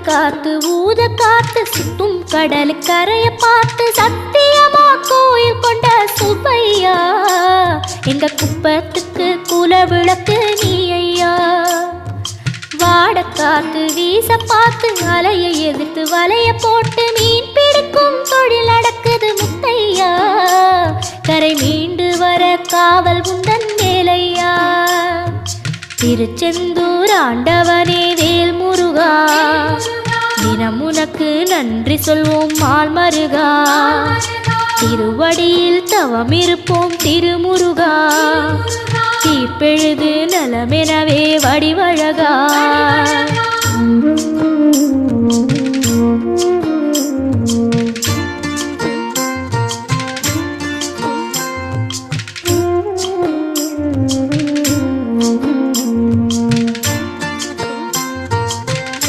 காத்து ஊத காத்து சுத்தும் கடலு கரைய பார்த்து சத்தியமா கோயில் கொண்ட சுப்பையா எங்க குப்பத்துக்கு குல விளக்கு நீ ஐயா. வாட காத்து வீச பார்த்து அலையை எதிர்த்து வலைய போட்டு மீன் பிடிக்கும் தொழில் நடக்குது முத்தையா. கரை மீண்டு வர காவல் உந்தன் வேலையா. திருச்செந்தூர் ஆண்டவனே வேல் முருகா தினம் உனக்கு நன்றி சொல்வோம் மால் மருகா. திருவடியில் தவம் இருப்போம் திருமுருகா. தீப்பெழுது நலமெனவே வடிவழகா.